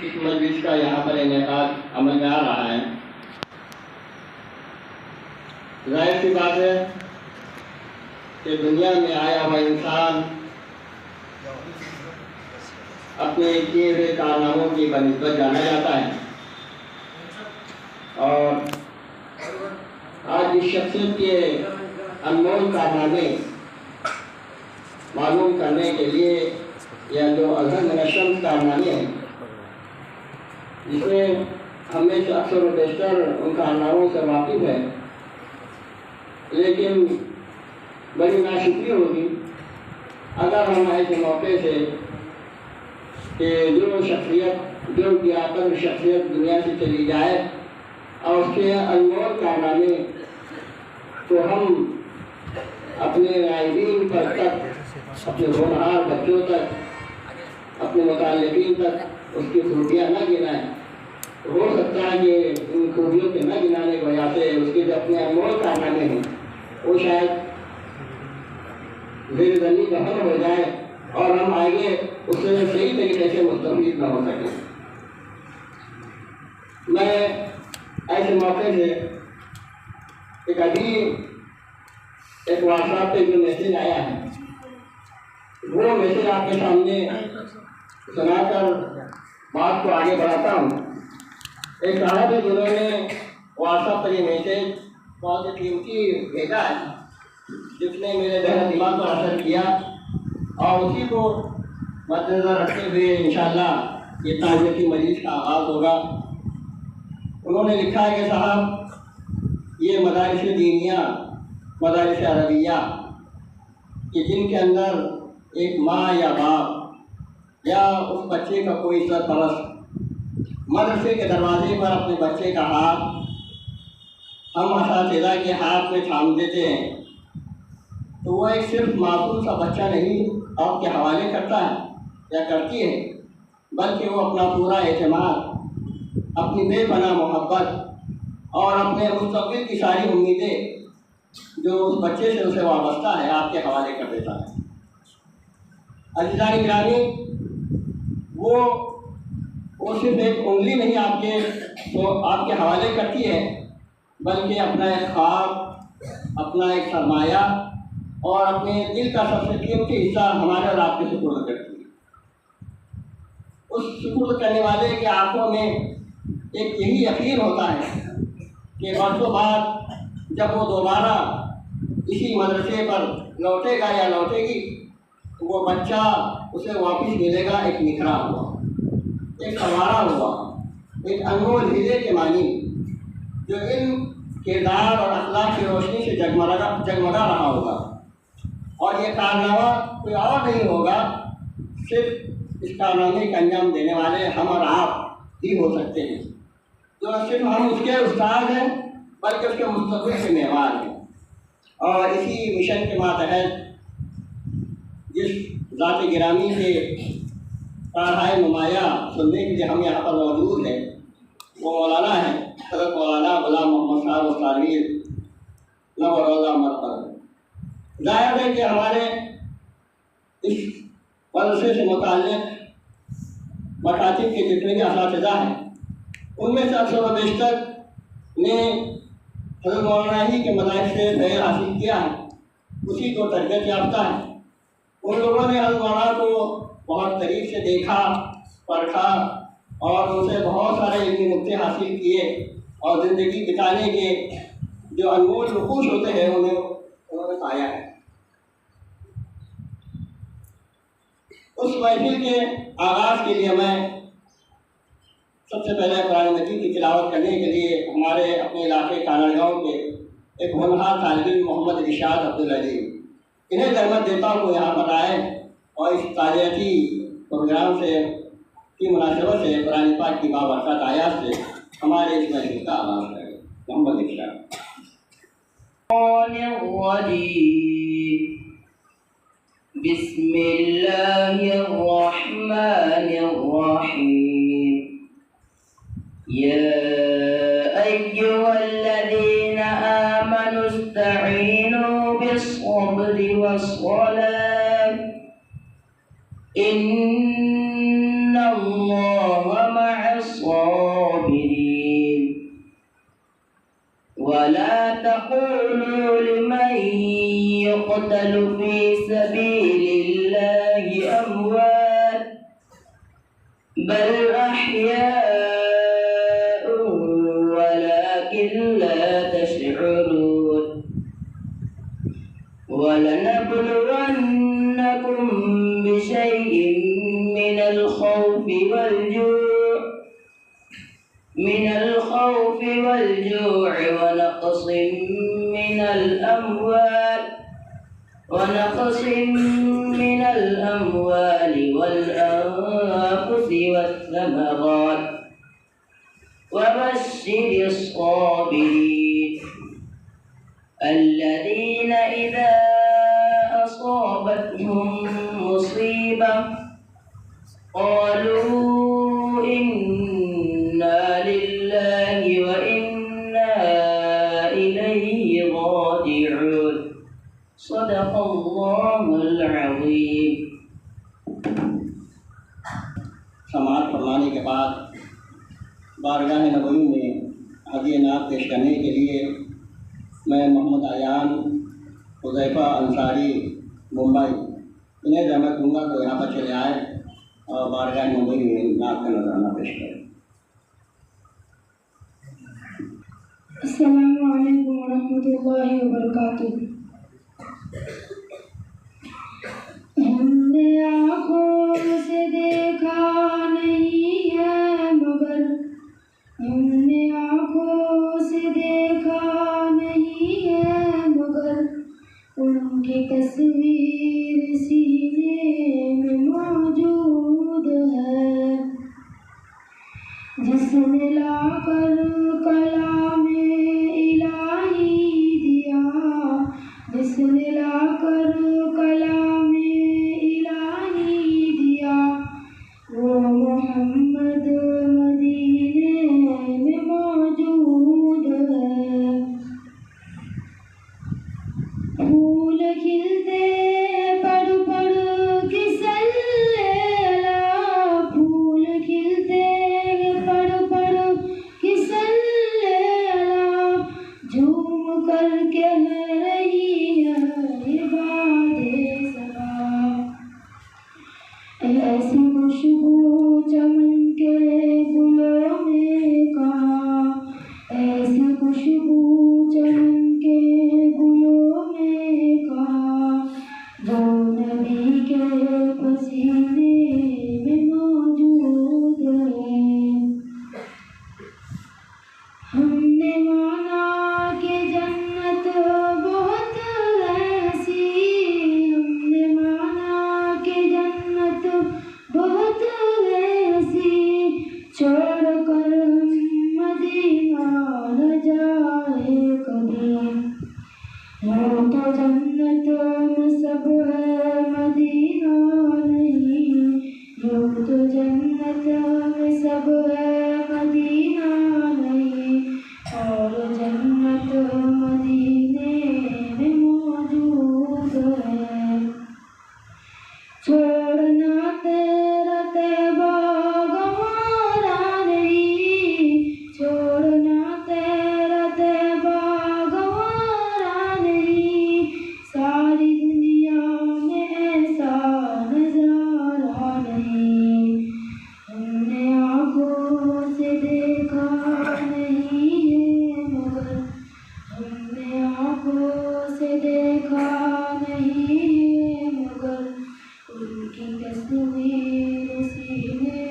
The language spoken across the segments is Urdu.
اس مجلس کا یہاں پر انعقاد عمل میں آ رہا ہے، ظاہر سی بات ہے کہ دنیا میں آیا ہوا انسان اپنے کیے ہوئے کارناموں کی بنسبت جانا جاتا ہے، اور آج اس شخصیت کے انمول کارنامے معلوم کرنے کے لیے یا جو اظہر منشم کارنامے ہیں جس میں ہم میں سے اکثر و بیشتر ان کارناموں سے واقف ہے، لیکن بڑی ناشکری ہوگی اگر ہم ایسے موقع سے کہ جو قدر شخصیت دنیا سے چلی جائے اور اس کے انمول کارنامے تو ہم اپنے نائبین پر تک، اپنے ہونہار بچوں تک، اپنے متعلقین تک اس کی خوبیاں نہ گنائیں۔ ہو سکتا ہے کہ ان خوبیوں کے نہ گنانے کی وجہ سے اس کے جو اپنے انمول کارنامے ہیں وہ شاید زیر زمین دفن ہو جائے اور ہم آگے اس سے صحیح طریقے سے مستفید نہ ہو سکیں۔ میں ایسے موقع سے ابھی ایک واٹس ایپ پہ جو میسیج آیا ہے وہ میسیج آپ کے سامنے سنا کر بات کو آگے بڑھاتا ہوں۔ ایک صاحب ہے جنہوں نے واٹس ایپ پر یہ میسیج بہت قیمتی بھیجا ہے جس نے میرے ذہن دماغ پر اثر کیا، اور اسی کو مد نظر رکھتے ہوئے انشاءاللہ یہ تعزیتی مجلس کا آغاز ہوگا۔ انہوں نے لکھا ہے کہ صاحب یہ مدارس دینیہ، مدارس عربیہ کہ جن کے اندر ایک ماں یا باپ یا اس بچے کا کوئی سرپرست مدرسے کے دروازے پر اپنے بچے کا ہاتھ ہم اساتذہ کے ہاتھ میں تھام دیتے ہیں تو وہ ایک صرف معصوم سا بچہ نہیں آپ کے حوالے کرتا ہے یا کرتی ہے، بلکہ وہ اپنا پورا اعتماد، اپنی بے پناہ محبت اور اپنے مستقبل کی ساری امیدیں جو اس بچے سے اسے وابستہ ہے آپ کے حوالے کر دیتا ہے۔ عزیزان گرامی، وہ صرف ایک انگلی نہیں آپ کے حوالے کرتی ہے، بلکہ اپنا ایک خواب، اپنا ایک سرمایہ اور اپنے دل کا سب سے قیمتی حصہ ہمارے اور آپ کے سپرد کرتی ہے۔ اس سپرد کرنے والے کی آنکھوں میں ایک یہی یقین ہوتا ہے کہ برسوں بعد جب وہ دوبارہ اسی مدرسے پر لوٹے گا یا لوٹے گی تو وہ بچہ اسے واپس ملے گا ایک نکھرا ہوا، ایک سنوارا ہوا، ایک انمول ہیرے کے معنی جو علم، کردار اور اخلاق کی روشنی سے جگمگا رہا ہوگا۔ اور یہ کارنامہ کوئی اور نہیں ہوگا، صرف اس کارنامے کا انجام دینے والے ہم اور آپ ہی ہو سکتے ہیں، جو صرف ہم اس کے استاد ہیں بلکہ اس کے مستقبل کے معمار ہیں۔ اور اسی مشن کے ماتحت جس ذات گرامی کے کارہائے نمایاں سننے کے لیے ہم یہاں پر موجود ہیں وہ مولانا ہیں حضرت مولانا غلام محمد صاحب استانوی نور روضہ مرکز۔ ظاہر ہے کہ ہمارے اس مدرسے سے متعلق مکاتب کے جتنے بھی اساتذہ ہیں ان میں سے اکثر و بیشتر نے حضرت مولانا ہی کے مدارس سے فیض حاصل کیا ہے، اسی کو تربیت یافتہ ہے۔ ان لوگوں نے حضرت مولانا کو بہت قریب سے دیکھا، پرکھا اور ان سے بہت سارے علمی نکتے حاصل کیے اور زندگی بتانے کے جو انمول نقوش ہوتے ہیں انہوں نے پایا ہے۔ اس محفل کے آغاز کے لیے میں سب سے پہلے قرآن مجید کی تلاوت کرنے کے لیے ہمارے اپنے علاقے کانڑ گاؤں کے ایک ہونہار طالب علم محمد ارشاد عبدالعظیم انہیں رحمت دیتا ہوں یہاں پر آئے اور اس تعزیتی پروگرام سے کی مناسبت سے قرآن پاک کی بابرکت آیات سے ہمارے اس محفل کا آغاز کریں۔ محمد ارشاد۔ بسم اللہ الرحمن الرحیم۔ یا ایہا الذین آمنوا استعینوا بالصبر والصلاة ان اللہ مع تقولوا لمن يقتل في سبيل الله أموات بل أحياء ولكن لا تشعرون ولنبلونكم بشيء من الخوف والجوع ونقص من الأموال والأنفس والثمرات وبشر الصابرين الذين إذا أصابتهم مصيبة قالوا إنا لله وإنا إليه راجعون صدق الله العظيم. سماعت فرمانے کے بعد بارگاہ نبوی میں ہدیہ نعت پیش کرنے کے لیے میں محمد ایان حذیفہ انصاری ممبئی انہیں زحمت دوں گا تو یہاں پر چلے آئے اور بارگاہ نبوی میں نعت کا نذرانہ پیش کریں. السلام علیکم ورحمۃ اللہ وبرکاتہ. ہم نے آنکھوں سے دیکھا نہیں ہے مگر ہم نے آنکھوں سے دیکھا نہیں ہے مگر ان کی تصویر سینے میں موجود ہے. جس نے لا کر کلام الہی دیا جس نے لا کر کلام الہی دیا وہ محمد مدینے میں موجود ہے. پھول کھلتے پڑھ پڑھ کے صلی اللہ پھول کھلتے پڑھ پڑھ کے صلی اللہ جھوم کر کہہ رہی ہے باد صبا. ایسی خوشبو چمن کے گلوں میں کہاں ایسی خوشبو چمن کے گلوں میں کہاں جو نبی کے پسینے میں موجود ہے. ہم نے مانا کہ جنت بہت ایسی ہم نے مانا کہ جنت بہت ایسی چھوڑ کر ہم مدینہ نہ جائے کبھی. یوں تو جنت میں سب ہے مدینہ نہیں یوں تو جنت میں سب ہے مدینہ نہیں اور جنت مدینے میں موجود ہے. چھوڑنا تیرا طیبہ گوارا نہیں چھوڑنا تیرا طیبہ گوارا نہیں ساری دنیا میں ایسا نظارہ نہیں. ہم نے آنکھوں سے دیکھا نہیں ہے مگر ہم نے آنکھوں سے دیکھا نہیں ہے مگر ان کی تصویر سینے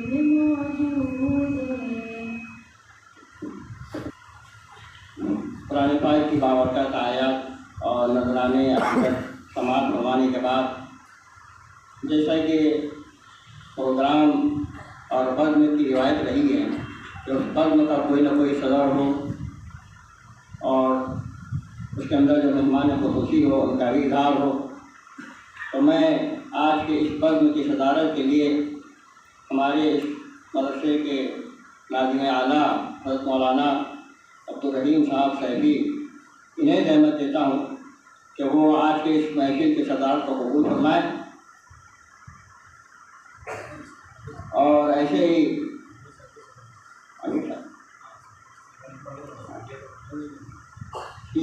میں موجود ہے. قرآن پاک کی بابرکت آیات اور نذرانے عقیدت سماعت فرمانے کے بعد جیسا کہ پروگرام اور بزم کی روایت رہی ہے کہ اس بزم کا کوئی نہ کوئی صدر ہو اور اس کے اندر جو مہمان خصوصی ہو ان کا بھی اظہار ہو. تو میں آج کے اس بزم کی صدارت کے لیے ہمارے اس مدرسے کے ناظم اعلیٰ حضرت مولانا عبدالرحیم صاحب صاحبی انہیں زحمت دیتا ہوں کہ وہ آج کے اس محفل کی صدارت کو قبول فرمائیں. اور ایسے ہی